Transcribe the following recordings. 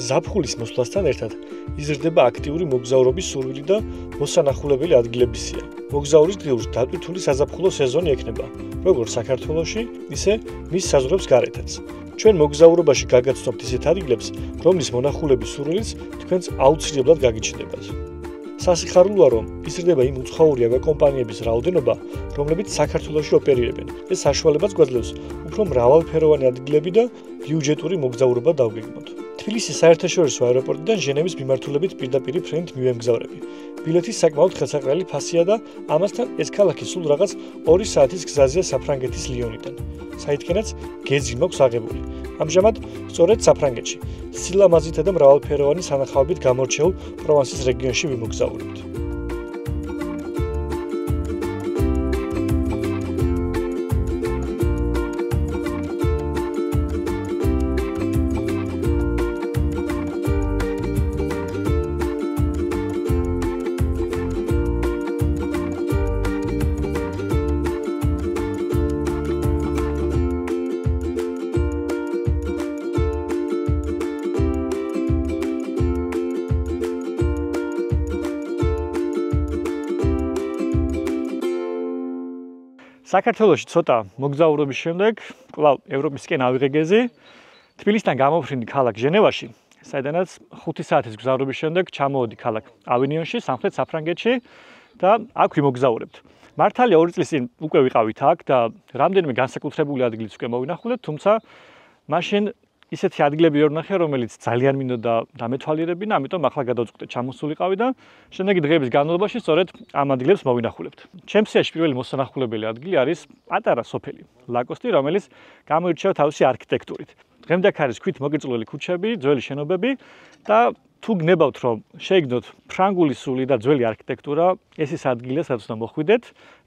ზაფხულის მოსვლასთან ერთად იზრდება აქტიური მოგზაურობის სურვილი და მოსანახულებელი ადგილების სია. მოგზაურის დღიურს დატვირთული საზაფხულო სეზონი ექნება, როგორც საქართველოში, ისე მის საზღვრებს გარეთაც. ჩვენ მოგზაურობაში გაგაცნობთ ისეთ ადგილებს, რომლის მონახულების სურვილიც თქვენს აუცილებლად გაგიჩნდებათ. სასიხარულოა, რომ იზრდება იმ უცხოური ავიაკომპანიების რაოდენობა, რომლებიც საქართველოში ოპერირებენ. ეს საშუალებაც გვაძლევს უფრო მრავალფეროვანი ადგილები და ბიუჯეტური მოგზაურობა დავგეგმოთ. თბილისის საერთაშორისო აეროპორტიდან ჟენევის მიმართულებით პირდაპირი ფრენით მივემგზავრები. ბილეთის საკმაოდ ხელსაყრელი ფასია და ამასთან ეს ქალაქი სულ რაღაც 2 საათის გზაზეა საფრანგეთის ლიონიდან. საითქენაც გეზი მაქვს აღებული. ამჟამად სწორედ საფრანგეთში, სილამაზითა და მრავალფეროვანი სანახაობით გამორჩეულ პროვანსის რეგიონში ვიმოგზაურებთ. საქართველოში ცოტა მოგზაურობის შემდეგ, კვლავ ევროპისკენ ავიღე გეზი, თბილისიდან გამოვფრინდი ქალაქ ჟენევაში, საიდანაც 5 საათის მგზავრობის შემდეგ ჩამოვედი ქალაქ ავინიონში, სამხრეთ საფრანგეთში და აქ ვიმოგზაურებთ. მართალია 2 წლის წინ უკვე ვიყავით აქ და რამდენიმე განსაკუთრებული ადგილიც უკვე მოვინახულეთ, თუმცა მაშინ ისეთი ადგილები ვერ ვნახე, რომელიც ძალიან მინდოდა დამეთვალიერებინა, ამიტომ ახლა გადავწყვიტე ჩამოსულიყავი და შემდეგი დღეების განმავლობაში სწორედ ამ ადგილებს მოვინახულებთ. ჩემს სიაში პირველი მოსანახულებელი ადგილი არის პატარა სოფელი ლაკოსტი, რომელიც გამოირჩევა თავისი არქიტექტურით. დღემდე აქ არის ქვით მოგიწვრილი ქუჩები, ძველი შენობები და თუ გნებავთ, რომ შეიგნოთ ფრანგული სული და ძველი არქიტექტურა, ეს ის ადგილია, სადაც უნდა მოხვიდეთ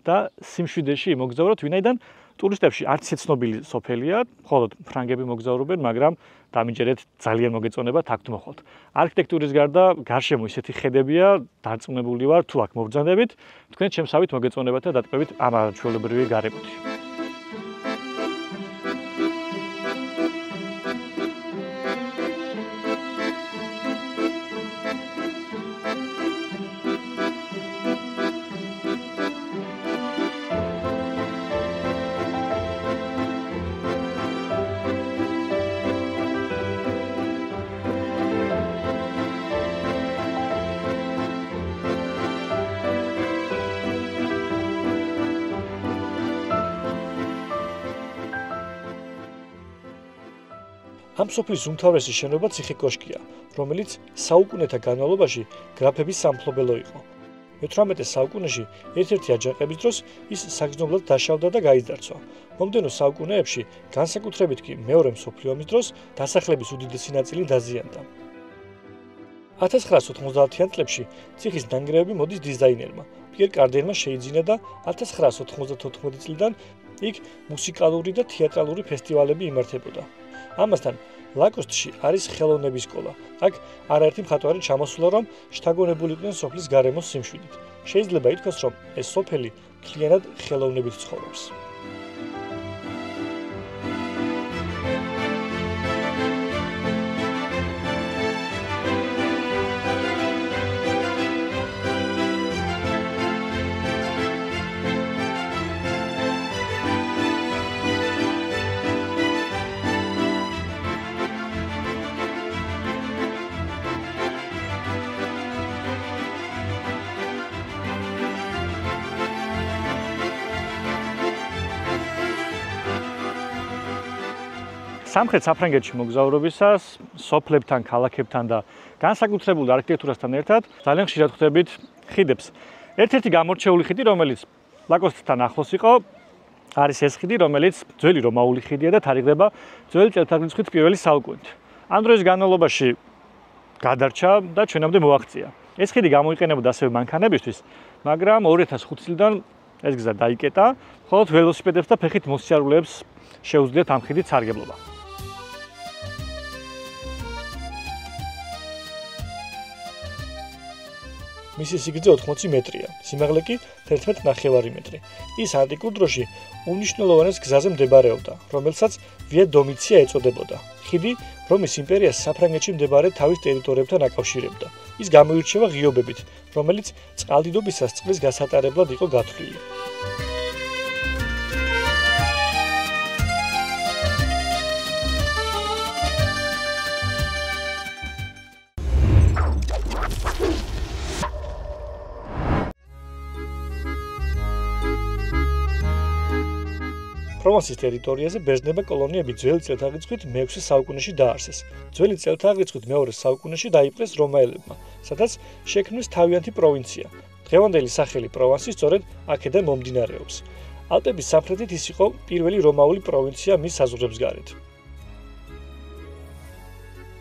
და სიმშვიდეში იმოგზაუროთ, ვინაიდან ტურისტებში არც ცნობილი სოფელია, მხოლოდ ფრანგები მოგზაურობენ, მაგრამ დამიჯერეთ ძალიან მოგეწონებათ აქ თუ მოხვალთ. არქიტექტურის გარდა გარშემო ისეთი ხედებია, დარწმუნებული ვარ, თუ აქ მობრძანდებით, თქვენ შემსავით მოგეწონებათ და დატკბებით ამ არაჩვეულებრივი გარემოთი. ამ სოფლის უმთავრესი შენობა ციხე-კოშკია, რომელიც საუკუნეთა განმავლობაში გრაფების სამფლობელო იყო. მე-18 საუკუნეში ერთ-ერთი აჯანყების დროს ის საგრძნობლად დაშავდა და გაიძარცვა. მომდევნო საუკუნეებში, განსაკუთრებით კი მეორე მსოფლიო ომის დროს, დასახლების უდიდესი ნაწილი დაზიანდა. 1990-იან წლებში ციხის ნანგრევები მოდის დიზაინერმა პიერ კარდერმა შეიძინა და 1994 წლიდან იქ მუსიკალური და თეატრალური ფესტივალები იმართებოდა. ამასთან ლაკოსტში არის ხელოვნების სკოლა. აქ არაერთი მხატვარი ჩამოსულა, რომ შთაგონებულიყვნენ სოფლის გარემოს სიმშვიდით. შეიძლება ითქვას, რომ ეს სოფელი მთლიანად ხელოვნებით ცხოვრობს. სამხრეთ საფრანგეთში მოგზაურობისას, სოფლებთან, ქალაქებთან და განსაკუთრებულ არქიტექტურასთან ერთად ძალიან ხშირად ხვდებით ხიდებს. ერთ-ერთი გამორჩეული ხიდი, რომელიც ლაკოსტთან ახლოს იყო, არის ეს ხიდი, რომელიც ძველი რომაული ხიდია და თარიღდება ძველი წელთაღრიცხვით პირველი საუკუნით. ამ დროის განმავლობაში გადარჩა და ჩვენამდე მოაღწია. ეს ხიდი გამოიყენებოდა ასევე მანქანებისთვის, მაგრამ 2005 წლიდან ეს გზა დაიკეტა, მხოლოდ ველოსიპედებს და ფეხით მოსიარულეებს შეუძლიათ ამ ხიდით სარგებლობა. მისი სიგრძე 80 მეტრია, სიმაღლე კი 11.5 მეტრი. ის ანტიკურ დროში უმნიშვნელოვანეს გზაზე მდებარეობდა, რომელსაც ვია დომიცია ეწოდებოდა. ხიდი რომის იმპერიას საფრანგეთში მდებარე თავის ტერიტორიებთან აკავშირებდა. ის გამოირჩევა ღიობებით, რომელიც წყალდიდობისას წყლის გასატარებლად იყო გათვლილი. პროვანსის ტერიტორიაზე ბერძნებმა კოლონიები ძველი წელთაღრიცხვით მე-6 საუკუნეში დაარსეს. ძველი წელთაღრიცხვით მე-2 საუკუნეში დაიპყრეს რომაელებმა, სადაც შექმნეს თავიანთი პროვინცია. დღევანდელი სახელი პროვანსი სწორედ აქედან მომდინარეობს. ალპების სამხრეთით ის იყო პირველი რომაული პროვინცია მის საზღვრებს გარეთ.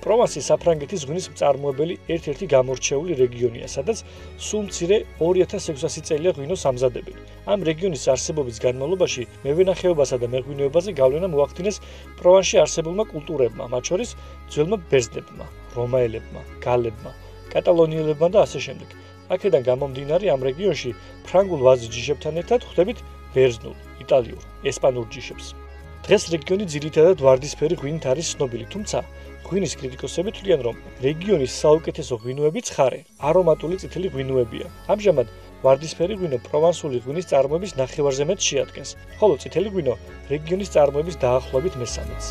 პროვანსი საფრანგეთის ღვინის მწარმოებელი ერთ-ერთი გამორჩეული რეგიონია, სადაც სულ მცირე 2600 წელია ღვინოს ამზადებენ. ამ რეგიონის არსებობის განმავლობაში მევენახეობასა და მეღვინეობაზე გავლენა მოახდინეს პროვანსში არსებულმა კულტურებმა, მათ შორის ძველმა ბერძნებმა, რომაელებმა, გალებმა, კატალონიელებმა და ასე შემდეგ. აქედან გამომდინარე ამ რეგიონში ფრანგულ ვაზის ჯიშებთან ერთად ხვდებით ბერძნულ, იტალიურ, ესპანურ ჯიშებს. დღეს რეგიონი ძირითადად ვარდისფერი ღვინით არის ცნობილი, თუმცა ღვინის კრიტიკოსები თვლიან, რომ რეგიონის საუკეთესო ღვინოები ცხარე, არომატული წითელი ღვინოებია. ამჟამად ვარდისფერი ღვინო პროვანსული ღვინის წარმოების ნახევარზე მეტს შეადგენს, ხოლო წითელი ღვინო რეგიონის წარმოების დაახლოებით მესამედს.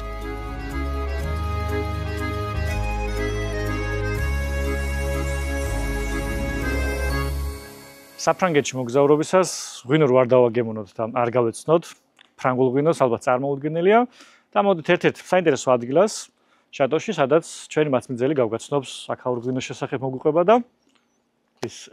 საფრანგეთში მოგზაურობისას ღვინო რო არ დავაგემონოთ და არ გავეცნოთ, ფრანგულ ღვინოს ალბათ წარმოუდგენელია და მოდით ერთ-ერთ საინტერესო ადგილას შატოში, სადაც ჩვენი მაწმიძელი გავგაცნობს აქაურ ღვინოს შესახებ მოგვიყვება და ის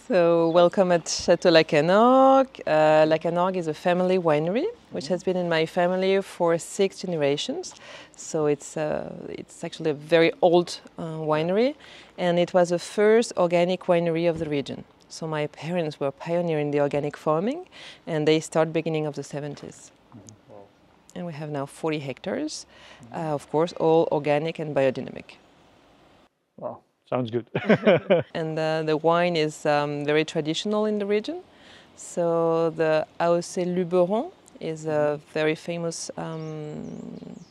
So, welcome at Château Lacanorgue. Lacanorgue is a family winery, which has been in my family for 6 generations. So it's actually a very old winery, and it was the first organic winery of the region. So my parents were pioneering the organic farming, and they started beginning of the 70s. And we have now 40 hectares, of course, all organic and biodynamic. Wow. Sounds good. And the wine is very traditional in the region. So the AOC Luberon is very famous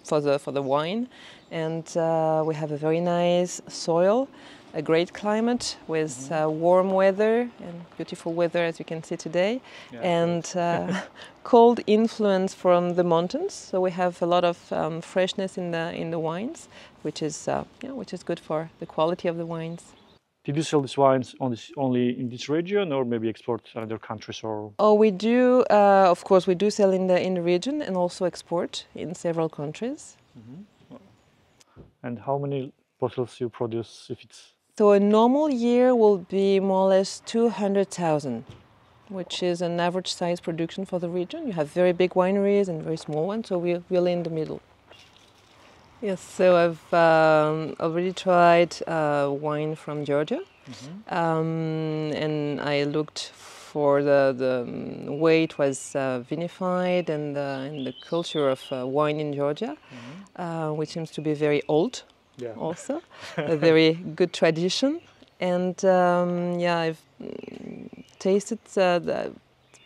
for the wine, and we have a very nice soil, a great climate with warm weather and beautiful weather, as you can see today, and cold influence from the mountains. So we have a lot of freshness in the wines, which is good for the quality of the wines. Did you sell these wines only in this region, or maybe export to other countries? Or Oh, we do. Of course, we do sell in the region and also export in several countries. And how many bottles you produce if it's? So a normal year will be more or less 200,000, which is an average size production for the region. You have very big wineries and very small ones, so we're really in the middle. Yes, so I've already tried wine from Georgia, and I looked for the way it was vinified and the culture of wine in Georgia, which seems to be very old. Also a very good tradition, and I've tasted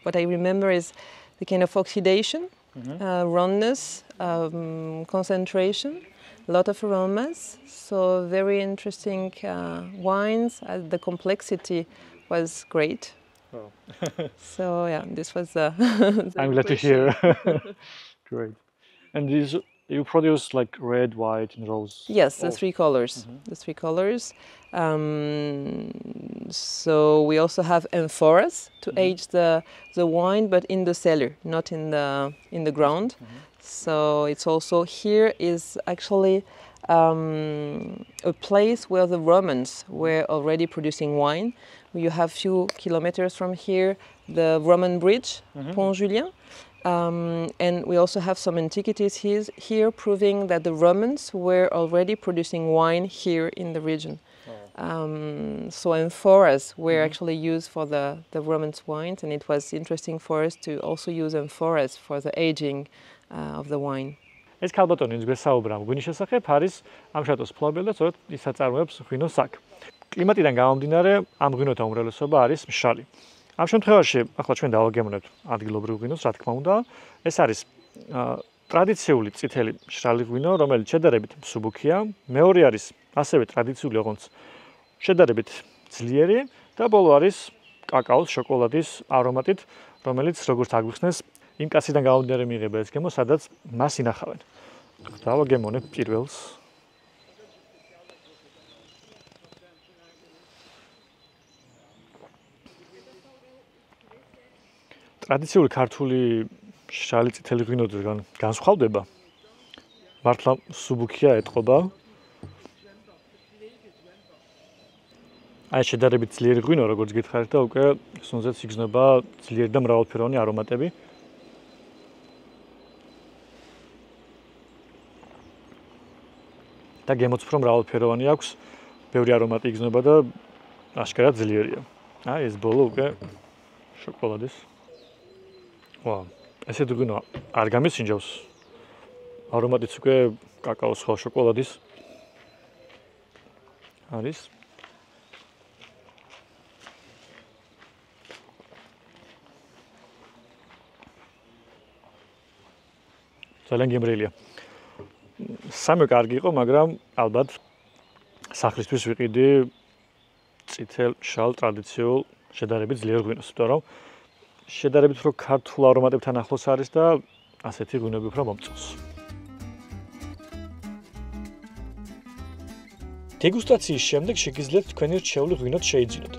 what I remember is the kind of oxidation, roundness, concentration, a lot of aromas, so very interesting wines. The complexity was great. Oh. So yeah, this was I'm glad to hear. Great. And you produce like red, white, and rose? Yes, the three colors. The three colors. So we also have amphoras to age the wine, but in the cellar, not in the ground. So it's also here is actually a place where the Romans were already producing wine. You have few kilometers from here the Roman bridge, Pont Julien. And we also have some antiquities here proving that the Romans were already producing wine here in the region. So amphoras were actually used for the Romans wines, and it was interesting for us to also use amphoras for the aging of the wine. ეს ქალბატონი გვესაუბრა ღვინის შესახებ, არის ამ შატოს ფლობელი და სწორედ ის აწარმოებს ღვინოს აქ. კლიმატიდან გამომდინარე, ამ ღვინოთა უმრავლესობა არის მშრალი. ამ შემთხვევაში, ახლა ჩვენ დავაგემოვნებთ ადგილობრივ ღვინოს, რა თქმა უნდა, ეს არის ტრადიციული წითელი მშრალი ღვინო, რომელიც შედარებით მსუბუქია. მეორე არის ასევე ტრადიციული, როგორც შედარებით ძლიერი და ბოლო არის კაკაოს, შოკოლადის არომატით, რომელიც როგორც აგვიხსნეს, იმ კაციდან გამომდინარე მიიღება ეს გემო, სადაც მას ინახავენ. დავაგემოვნებ პირველს. ტრადიციული ქართული მშრალი წითელი ღვინოდან განსხვავდება. მართლა მსუბუქია, ეტყობა. აი შედარებით ძლიერი ღვინო, როგორც გითხარით და უკვე სუნზეც იგრძნობა ძლიერი და მრავალფეროვანი არომატები. და გემოც უფრო მრავალფეროვანი აქვს, ბევრი არომატი იგრძნობა და აშკარად ძლიერია. აი ეს ბოლო უკვე შოკოლადის. ვა, ესეთი ღვინო არ გამისინჯავს. არომატიც უკვე კაკაოს, ხო, შოკოლადის არის. ძალიან გემრიელია. სამი კარგი იყო, მაგრამ ალბათ სახლისთვის ვიყიდი წითელ, მშრალ, ტრადიციულ, შედარებით ძლიერ ღვინოს, იმიტომ რომ შედარებით უფრო ქართულ არომატებთან ახლოს არის და ასეთი ღვინოები უფრო მომწონს. დეგუსტაციის შემდეგ შეგიძლიათ თქვენი რჩეული ღვინოთ შეიძინოთ.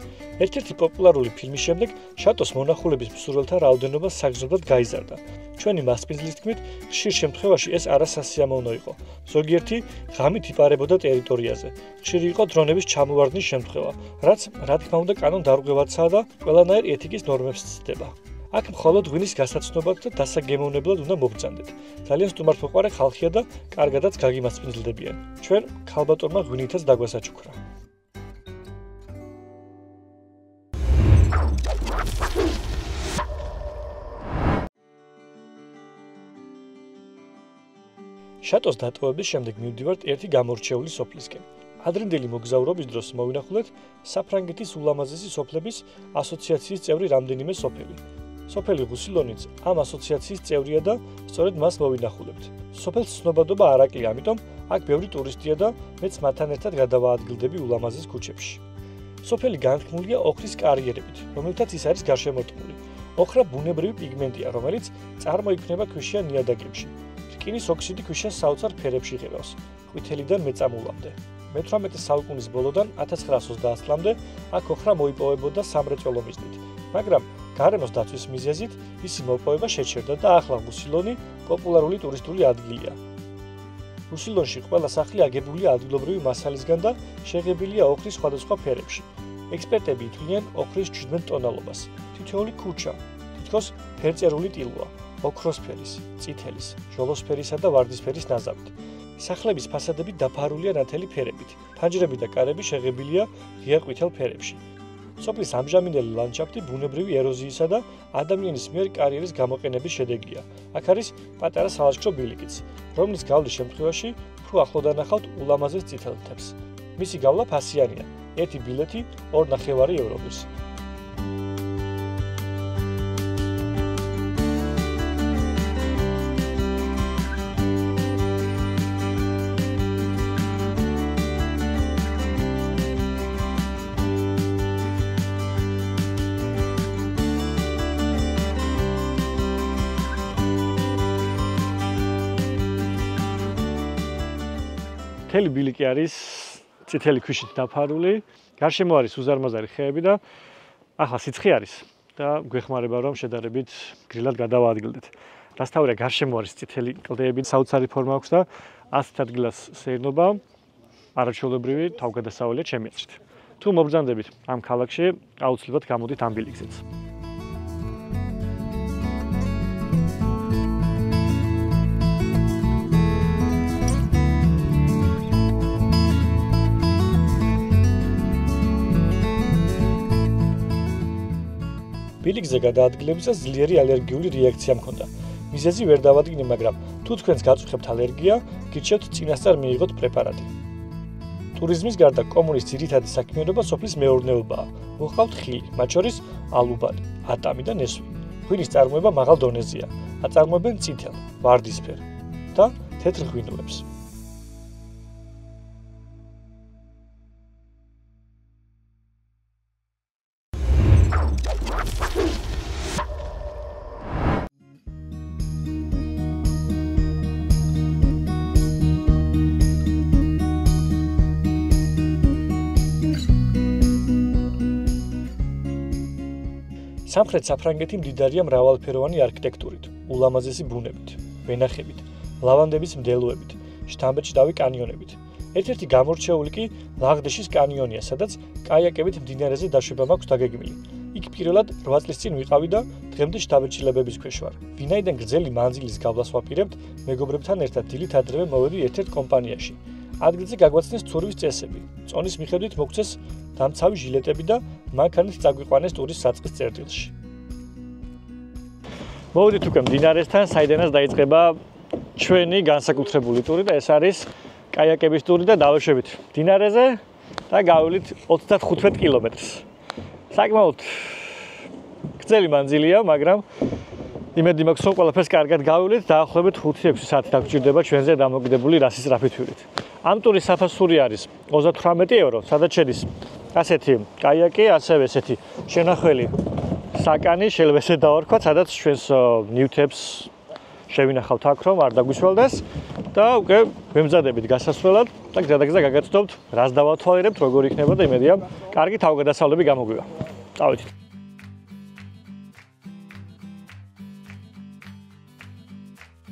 ერთ-ერთი პოპულარული ფილმის შემდეგ შატოს მონახულების მსურველთა რაოდენობა საგრძნობლად გაიზარდა. ჩვენი მასპინძლის თქმით, ხშირ შემთხვევაში ეს არასასიამოვნო იყო. ზოგიერთი ღამით იპარებოდა ტერიტორიაზე. ხშირი იყო დრონების ჩამოვარდნის შემთხვევა, რაც რა თქმა უნდა კანონდარღვევადსაა და ყველანაირ ეთიკის ნორმებს ცდება. აქ მხოლოდ ღვინის გასაცნობად და დასაგემოვნებლად უნდა მობრძანდეთ. ძალიან სტუმართმოყვარე ხალხია და კარგადაც გაგიმასპინძლებიან. ჩვენ ქალბატონმა ღვინითაც დაგვასაჩუქრა. შატოს დატოვების შემდეგ მივდივართ ერთი გამორჩეული სოფლისკენ. ადრინდელი მოგზაურობის დროს მოვინახულეთ საფრანგეთის ულამაზესი სოფლების ასოციაციის წევრი რამდენიმე სოფელი. სოფელი ღუსილონიც ამ ასოციაციის წევრია და სწორედ მას მოვინახულებთ. სოფელს ცნობადობა არ აკლია, ამიტომ აქ ბევრი ტურისტია და მეც მათთან ერთად გადავაადგილდები ულამაზეს ქუჩებში. სოფელი განთქმულია ოქრის კარიერებით, რომელთაც ის არის გარშემორტყმული. ოქრა ბუნებრივი პიგმენტია, რომელიც წარმოიქმნება ქვიშიან ნიადაგებში. რკინის ოქსიდი ქვიშას საოცარ ფერებში ღებავს, ყვითელიდან მეწამულამდე. მე-18 საუკუნის ბოლოდან 1920 წლამდე აქ ოქრა მოიპოვებოდა სამრეწველო მიზნით, მაგრამ გარემოს დაცვის მიზეზით მისი მოპოვება შეჩერდა და ახლა ღუსილონი პოპულარული ტურისტული ადგილია. ღუსილონში ყველა სახლი აგებულია ადგილობრივი მასალისგან და შეღებილია ოქრის სხვადასხვა ფერებში. ექსპერტები ითვლიან ოქრის 17 ტონალობას. თითოეული ქუჩა თითქოს ფერწერული ტილოა, ოქროსფერის, წითელის, ჟოლოსფერისა და ვარდისფერის ნაზავით. სახლების ფასადები დაფარულია ნათელი ფერებით. ფანჯრები და კარები შეღებილია ღია ყვითელ ფერებში. სოფლის ამჟამინდელი ლანდშაფტი ბუნებრივი ეროზიისა და ადამიანის მიერ კარიერის გამოყენების შედეგია. აქ არის პატარა სალაშქრო ბილიკიც, რომლის გავლის შემთხვევაში უფრო ახლო დანახავთ ულამაზეს წითელ მთებს. მისი გავლა ფასიანია, ერთი ბილეთი 2.5 ევროების. მთელი ბილიკი არის წითელი ქვიშით დაფარული, გარშემო არის უზარმაზარი ხეები და ახლა სიცხე არის და გვეხმარება რომ შედარებით გრილად გადავაადგილდეთ. დასთავრია გარშემო არის წითელი კლდეები, საოცარი ფორმა აქვს და ასეთ ადგილას სეირნობა არაჩვეულებრივი თავგადასავალია ჩემი აზრით. თუ მობრძანდებით ამ ქალაქში, აუცილებლად გამოდით ამ ბილიკზეც. ბილიკზე გადაადგილებისას ძლიერი ალერგიული რეაქცია მქონდა. მიზეზი ვერ დავადგინე, მაგრამ თუ თქვენს გაწუხებთ ალერგია, გირჩევთ წინასწარ მიიღოთ პრეპარატი. ტურიზმის გარდა კომუნის ძირითადი საქმიანობა სოფლის მეურნეობაა. მოჰყავთ ხილი, მათ შორის ალუბალი, ატამი და ნესვი. ღვინის წარმოება მაღალ დონეზეა. აწარმოებენ წითელ, ვარდისფერ და თეთრ ღვინოებს. სამხრეთ საფრანგეთი მდიდარია მრავალფეროვანი არქიტექტურით, ულამაზესი ბუნებით, ვენახებით, ლავანდების მდელოებით, შთამბეჭდავი კანიონებით. ერთ-ერთი გამორჩეული კი ლაღდეშის კანიონია, სადაც კაიაკებით მდინარეზე დაშვება მაქვს დაგეგმილი. იქ პირველად 8 წლის წინ ვიყავი და დღემდე შთაბეჭდილებების ქვეშ ვარ. ვინაიდან გრძელი მანძილის გავლას ვაპირებთ, მეგობრებთან ერთად დილით ადრევე მოვედი ერთ-ერთ კომპანიაში. ადგილზე გაგვაცნეს ცურვის წესები. წონის მიხედვით მოგცეს დამცავი ჟილეტები და მანქანით წაგვიყვანეს ტურის საწყის წერტილში. მოვიდით უკვე მდინარესთან, საიდანაც დაიწყება ჩვენი განსაკუთრებული ტური და ეს არის კაიაკების ტური და დავეშვებით მდინარეზე და გავივლით 35 კილომეტრს. საკმაოდ გრძელი მანძილია, მაგრამ იმედი მაქვს, რომ ყველაფერს კარგად გავივლით, დაახლოებით 5-6 საათი დაგვჭირდება ჩვენზე დამოკიდებული რასის რაფითურით. ამ ტურის საფასური არის 38 ევრო, სადაც შედის ასეთი კაიაკი, ასევე ესეთი შენახველი საკანი, შეიძლება ესე დავარქვათ, სადაც ჩვენს ნივთებს შევინახავთ აქ, რომ არ დაგვიშველდეს და უკვე ვემზადებით გასასვლელად და გზადაგზა გაგაცნობთ, რას დავათვალიერებთ, როგორ იქნება და იმედია, კარგი თავგადასავლები გამოგვივა. წავედით.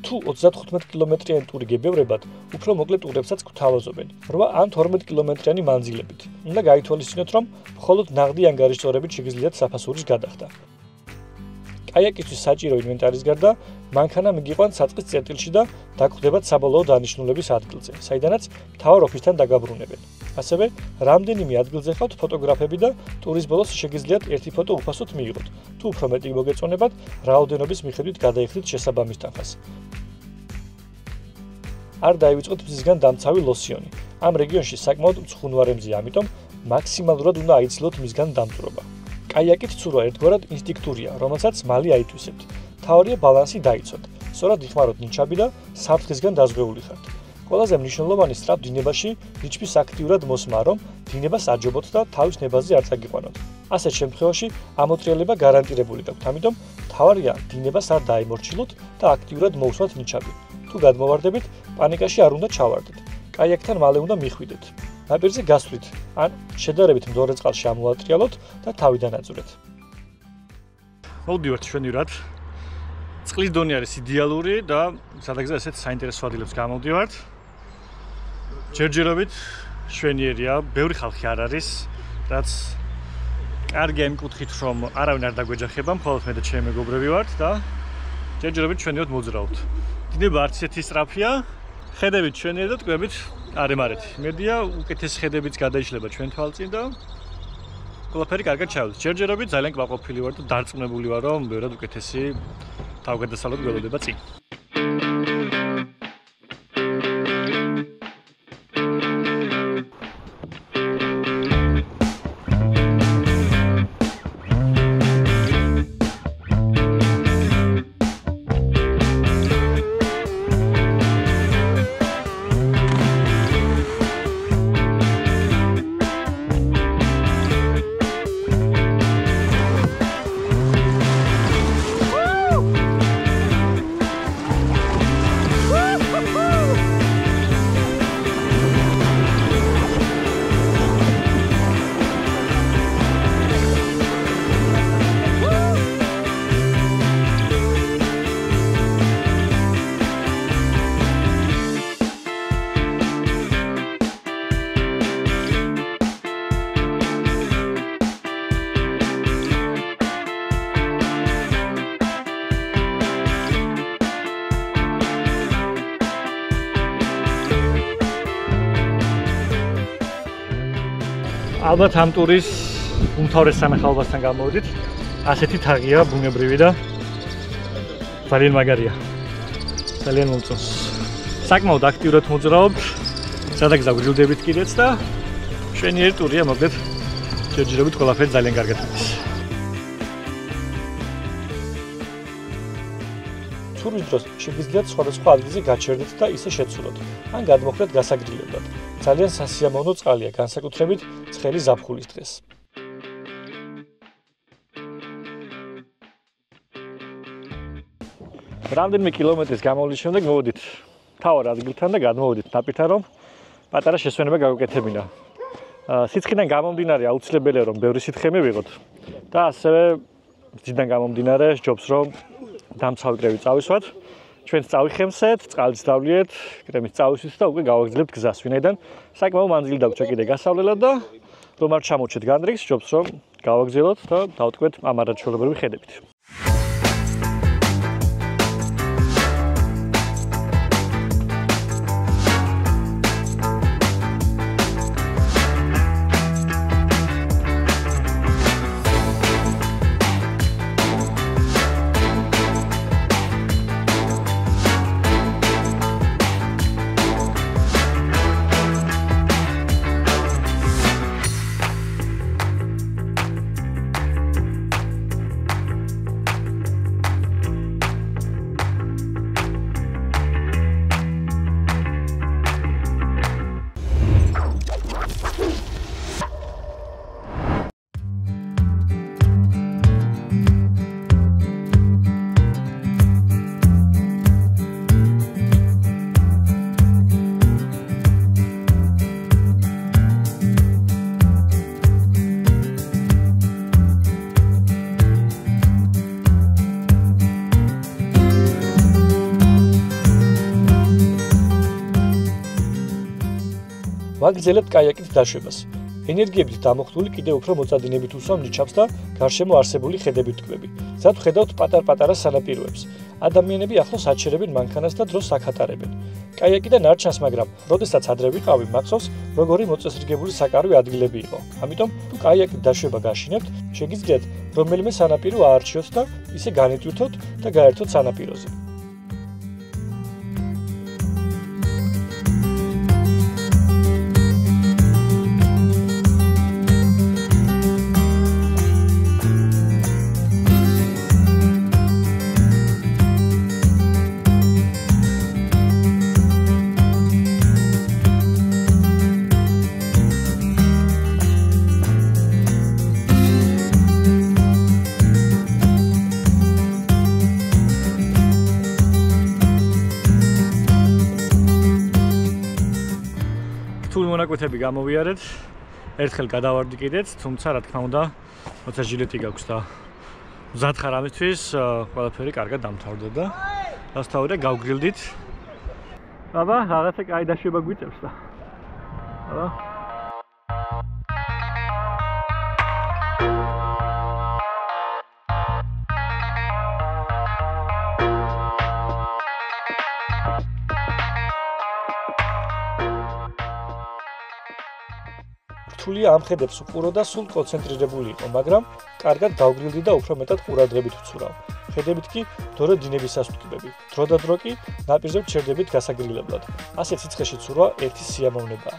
თუ 35 კილომეტრიანი ტური გებევრებათ, უფრო მოკლე ტურებსაც გვთავაზობენ. 8 ან 12 კილომეტრიანი მანძილებით. უნდა გაითვალისწინოთ, რომ მხოლოდ ნაღდი ანგარიშწორებით შეგიძლიათ საფასურის გადახდა. კაიაკისთვის საჭირო ინვენტარის გარდა, მანქანა მიგიყვანთ საწყის წერტილში და დაგვხვდებათ საბოლოო დანიშნულების ადგილზე, საიდანაც მთავარ ოფისთან დაგაბრუნებენ. ასევე, რამდენიმე ადგილზე ხავთ ფოტოგრაფები და ტურის ბოლოს შეგიძლიათ ერთი ფოტო უფასოდ მიიღოთ. თუ უფრო მეტი მოგეწონებათ, რაოდენობის მიხედვით გადაიხდით შესაბამის თანხას. არ დაივიწყოთ მზისგან დამცავი ლოსიონი. ამ რეგიონში საკმაოდ მწვუნვარემზეა, ამიტომ მაქსიმალურად უნდა აიცილოთ მისგან დამტვრობა. კაიაკით ცურვა ერთგვარად ინსტინქტურია, რომელსაც მალე აითვისებთ. მთავარია ბალანსი დაიცვათ, სწორად იხმაროთ ნიჩაბი და საფრთხისგან დაზღვეული ხართ. ყველაზე მნიშვნელოვანი სწრაფ დინებაში ნიჩბის აქტიურად მოსმა, რომ დინებას აჯობოთ და თავის ნებაზე არ წაგიყვანოთ. ასეთ შემთხვევაში ამოტრიალება გარანტირებული გაქვთ, ამიტომ მთავარია დინებას არ დაემორჩილოთ და აქტიურად მოусვათ ნიჩაბი. თუ გადმოვარდებით, პანიკაში არ უნდა ჩავარდეთ. კაიაკთან მალე უნდა მიხვიდეთ. ნაპირზე გასვლით, ან შედარებით მდორე წყალში ამოატრიალოთ და თავიდან აძვრეთ. მოვდივართ შვენივრად. წყლის დონე არის იდეალური და სადაგზა ესეთ საინტერესო ადგილებს გამოვდივართ. ჯერჯერობით შვენიერია, ბევრი ხალხი არ არის, რაც კარგია იმ კუთხით, რომ არავინ არ დაგვეჯახება, მხოლოდ მე და ჩემი მეგობრები ვართ და ჯერჯერობით შვენიერად მოძრაობთ. დინება არც ისეთი სწრაფია, ხედებით შვენიერი და ტყვიებით არ ემარეთი. იმედია, უკეთესი ხედებიც გადაიშლება ჩვენ თვალწინ და ყველაფერი კარგად ჩავივლით. ჯერჯერობით ძალიან კმაყოფილი ვარ და დარწმუნებული ვარ, რომ ბევრად უკეთესი თავგადასავლები გველოდება წინ. ალბათ ამ ტურის უმთავრეს სანახაობასთან გამოვიდით. ასეთი თაღია ბუნებრივი და ძალიან მაგარია. ძალიან მომწონს. საკმაოდ აქტიურად მოძრაობთ. სადაგზა გრილდებით კიდეც და მშვენიერი ტურია, მოგდეთ. ჯერჯერობით ყველაფერი ძალიან კარგად მოდის. ცურვის დროს შეგიძლიათ სხვადასხვა ადგილზე გაჩერდეთ და ისე შეცუროთ, ან გადმოხდეთ გასაგრილებლად. ძალიან სასიამოვნო წყალია, განსაკუთრებით ცხელი ზაფხულის დღეს. რამდენიმე კილომეტრის გამოვლის შემდეგ მოვედით თავარ ადგილთან და გადმოვედით ნაპირთან, რომ პატარა შესვენება გავუკეთებინა. სიცხიდან გამომდინარე აუცილებელია რომ ბევრი სითხე მივიღოთ და ასევე ძიდან გამომდინარე ჯობს რომ დამცავი კრემი წავისვათ. ჩვენს წავიხემსეთ, წყალიც დავლიეთ, კრემის წავისვით და უკვე გავაგრძელებთ გზას, ვინაიდან საკმაო მანძილი დაგვჭა კიდე გასავლელად და რომ არ ჩამოჩეთ განდრიგს, ჯობს რომ გავაგრძელოთ და დავტყვეთ ამ არაჩვეულებრივი ხედებით. ვაგრძელებთ კაიაკით დაშვებას. ენერგიებით დამოხტული კიდევ უფრო მოწადინებით უსვამ ნიჩაბს და გარშემო არსებული ხედებით ვტკვები. ზად ვხედავთ პატარ-პატარა სანაპიროებს. ადამიანები ახლოს აჩერებენ მანქანას და დროს აქატარებენ. კაიაკიდან არ ჩანს, მაგრამ როდესაც ადრე ვიყავი, მახსოვს, როგორი მოწესრიგებული საკარვი ადგილები იყო. ამიტომ, თუ კაიაკით დაშვება გაშინებთ, შეგიძლიათ რომელიმე სანაპირო აარჩიოთ და ისე განიტვირთოთ და გაერთოთ სანაპიროზე. მონაკვეთები გამოვიარეთ, ერთხელ გადავარდი კიდეც, თუმცა რა თქმა უნდა, როცა ჟილეტი გაქვს და მზად ხარ ამისთვის, ყველაფერი კარგად დამთავრდა და დასთავრდა გავგრილდით. აბა, რაღაცა კაი დაშვება გვიწევს და. აბა. რთულია ამ ხედებს უყურო და სულ კონცენტრირებული იყო, მაგრამ კარგად გავგრილდი და უფრო მეტად ყურადღებით ვცურავ. ხედებით კი დრო დინებისას ვტკბები. დრო და დრო კი ნაპირზე ვჩერდებით გასაგრილებლად. ასე სიცხეში ცურვა ერთი სიამოვნებაა.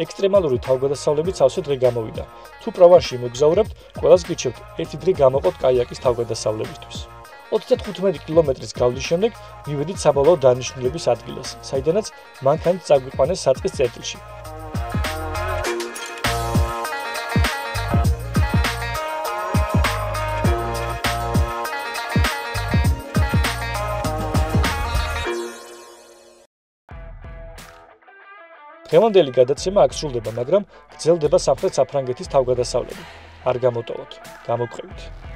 ექსტრემალური თავგადასავლებით სავსე დღე გამოვიდა. თუ პროვანსში მოგზაურებთ, ყველას გიჩვენებთ ერთი დღე გამოყოთ კაიაკის თავგადასავლებისთვის. 35 კილომეტრის გავლის შემდეგ მივედით საბოლოო დანიშნულების ადგილას, საიდანაც მანქანით წაგვიყვანეს საწყის წერტილში. დღევანდელი გადაცემა აქ სრულდება, მაგრამ გრძელდება სამხრეთ საფრანგეთის თავგადასავლები. არ გამოტოვოთ, გამოგვყევით.